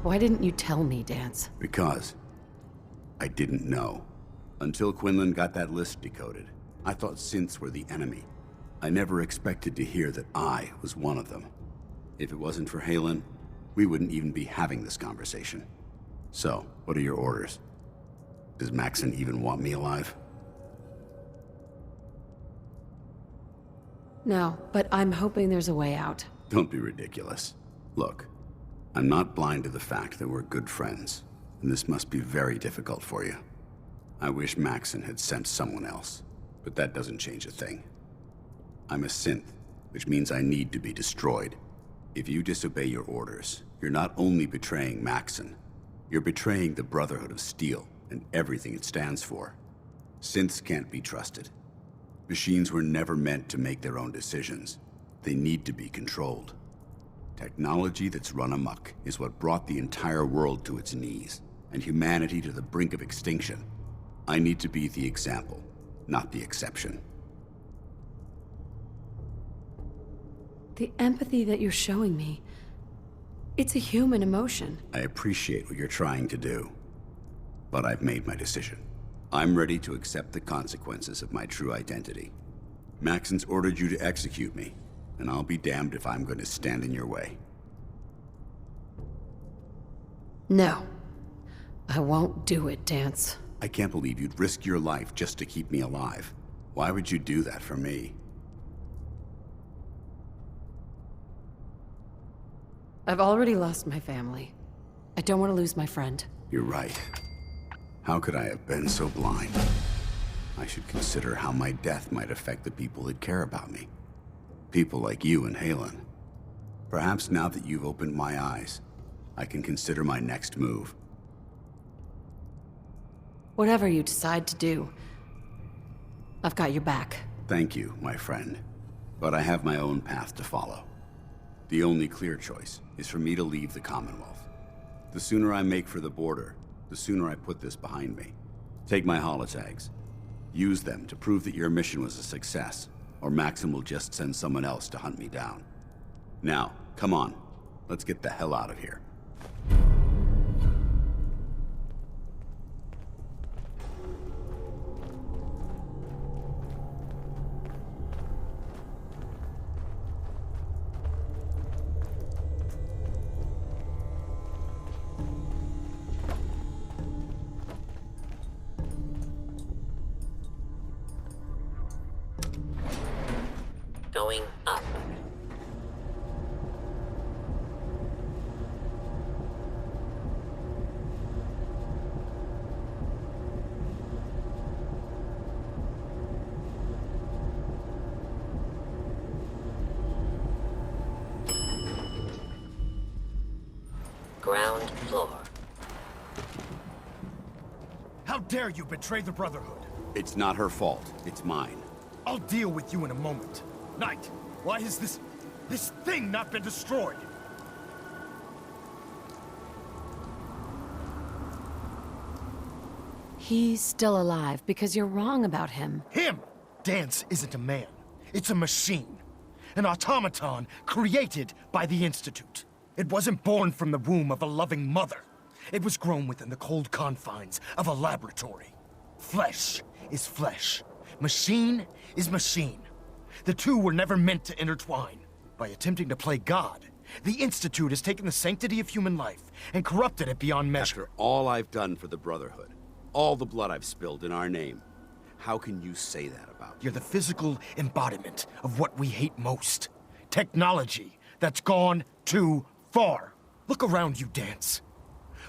Why didn't you tell me, Danse? Because I didn't know. Until Quinlan got that list decoded, I thought synths were the enemy. I never expected to hear that I was one of them. If it wasn't for Halen, we wouldn't even be having this conversation. So, what are your orders? Does Maxson even want me alive? No, but I'm hoping there's a way out. Don't be ridiculous. Look, I'm not blind to the fact that we're good friends, and this must be very difficult for you. I wish Maxson had sent someone else, but that doesn't change a thing. I'm a synth, which means I need to be destroyed. If you disobey your orders, you're not only betraying Maxson, you're betraying the Brotherhood of Steel and everything it stands for. Synths can't be trusted. Machines were never meant to make their own decisions. They need to be controlled. Technology that's run amok is what brought the entire world to its knees, and humanity to the brink of extinction. I need to be the example, not the exception. The empathy that you're showing me, it's a human emotion. I appreciate what you're trying to do, but I've made my decision. I'm ready to accept the consequences of my true identity. Maxson's ordered you to execute me, and I'll be damned if I'm going to stand in your way. No. I won't do it, Danse. I can't believe you'd risk your life just to keep me alive. Why would you do that for me? I've already lost my family. I don't want to lose my friend. You're right. How could I have been so blind? I should consider how my death might affect the people that care about me. People like you and Halen. Perhaps now that you've opened my eyes, I can consider my next move. Whatever you decide to do, I've got your back. Thank you, my friend. But I have my own path to follow. The only clear choice is for me to leave the Commonwealth. The sooner I make for the border, the sooner I put this behind me. Take my holotags. Use them to prove that your mission was a success, or Maxson will just send someone else to hunt me down. Now, come on. Let's get the hell out of here. Going up. Ground floor. How dare you betray the Brotherhood? It's not her fault. It's mine. I'll deal with you in a moment. Knight, why has this thing not been destroyed? He's still alive because you're wrong about him. Him! Danse isn't a man. It's a machine. An automaton created by the Institute. It wasn't born from the womb of a loving mother. It was grown within the cold confines of a laboratory. Flesh is flesh. Machine is machine. The two were never meant to intertwine. By attempting to play God, the Institute has taken the sanctity of human life and corrupted it beyond measure. After all I've done for the Brotherhood, all the blood I've spilled in our name, how can you say that about me? You're the physical embodiment of what we hate most. Technology that's gone too far. Look around you, Danse.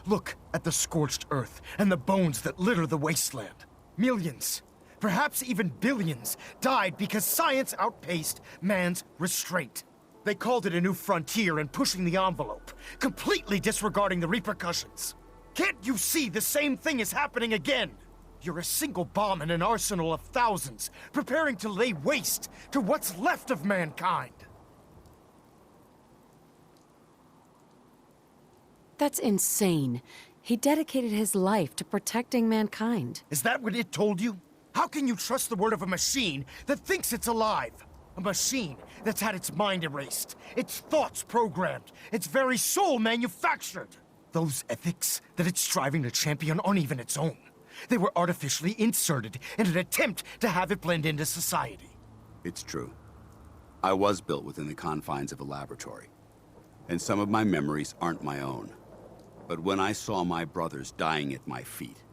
Look at the scorched earth and the bones that litter the wasteland. Millions, perhaps even billions, died because science outpaced man's restraint. They called it a new frontier and pushing the envelope, completely disregarding the repercussions. Can't you see the same thing is happening again? You're a single bomb in an arsenal of thousands, preparing to lay waste to what's left of mankind. That's insane. He dedicated his life to protecting mankind. Is that what it told you? How can you trust the word of a machine that thinks it's alive? A machine that's had its mind erased, its thoughts programmed, its very soul manufactured. Those ethics that it's striving to champion aren't even its own. They were artificially inserted in an attempt to have it blend into society. It's true. I was built within the confines of a laboratory, and some of my memories aren't my own. But when I saw my brothers dying at my feet,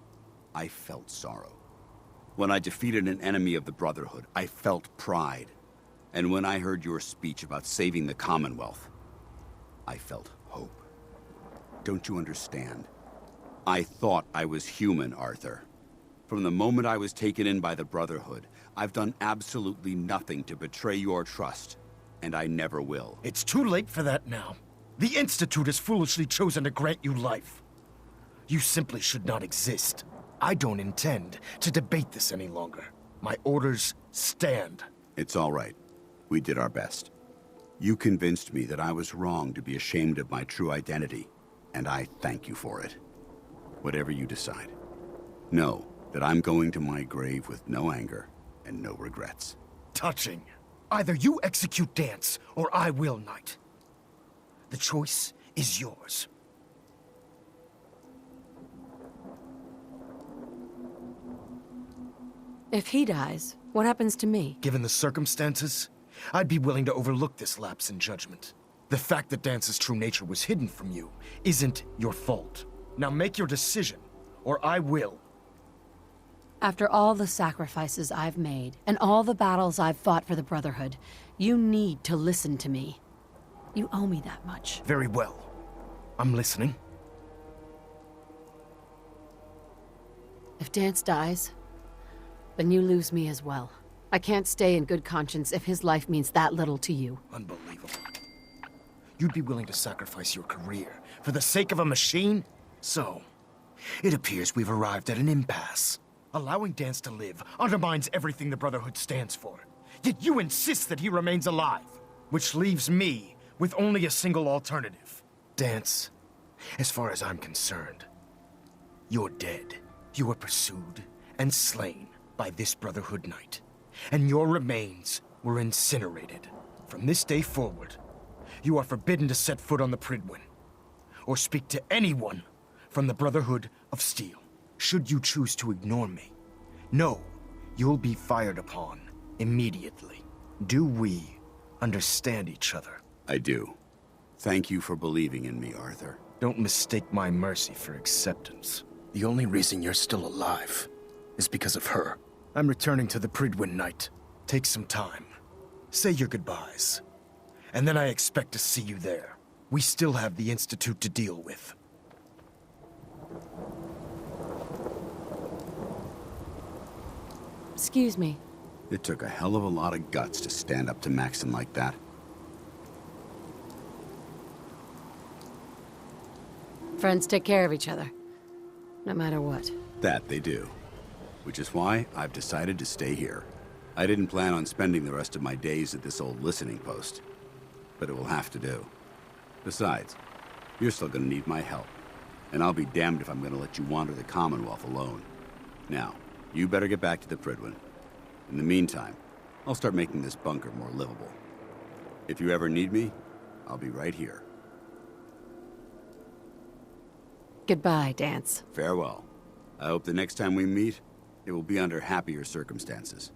I felt sorrow. When I defeated an enemy of the Brotherhood, I felt pride. And when I heard your speech about saving the Commonwealth, I felt hope. Don't you understand? I thought I was human, Arthur. From the moment I was taken in by the Brotherhood, I've done absolutely nothing to betray your trust, and I never will. It's too late for that now. The Institute has foolishly chosen to grant you life. You simply should not exist. I don't intend to debate this any longer. My orders stand. It's all right. We did our best. You convinced me that I was wrong to be ashamed of my true identity, and I thank you for it. Whatever you decide, know that I'm going to my grave with no anger and no regrets. Touching. Either you execute Danse, or I will, Knight. The choice is yours. If he dies, what happens to me? Given the circumstances, I'd be willing to overlook this lapse in judgment. The fact that Dance's true nature was hidden from you isn't your fault. Now make your decision, or I will. After all the sacrifices I've made, and all the battles I've fought for the Brotherhood, you need to listen to me. You owe me that much. Very well. I'm listening. If Danse dies, then you lose me as well. I can't stay in good conscience if his life means that little to you. Unbelievable. You'd be willing to sacrifice your career for the sake of a machine? So, it appears we've arrived at an impasse. Allowing Danse to live undermines everything the Brotherhood stands for. Yet you insist that he remains alive, which leaves me with only a single alternative. Danse, as far as I'm concerned, you're dead. You were pursued and slain by this Brotherhood Knight, and your remains were incinerated. From this day forward, you are forbidden to set foot on the Pridwin, or speak to anyone from the Brotherhood of Steel. Should you choose to ignore me, know you'll be fired upon immediately. Do we understand each other? I do. Thank you for believing in me, Arthur. Don't mistake my mercy for acceptance. The only reason you're still alive is because of her. I'm returning to the Pridwin Knight. Take some time. Say your goodbyes. And then I expect to see you there. We still have the Institute to deal with. Excuse me. It took a hell of a lot of guts to stand up to Maxson like that. Friends take care of each other, no matter what. That they do. Which is why I've decided to stay here. I didn't plan on spending the rest of my days at this old listening post, but it will have to do. Besides, you're still gonna need my help, and I'll be damned if I'm gonna let you wander the Commonwealth alone. Now, you better get back to the Pridwin. In the meantime, I'll start making this bunker more livable. If you ever need me, I'll be right here. Goodbye, Danse. Farewell. I hope the next time we meet, it will be under happier circumstances.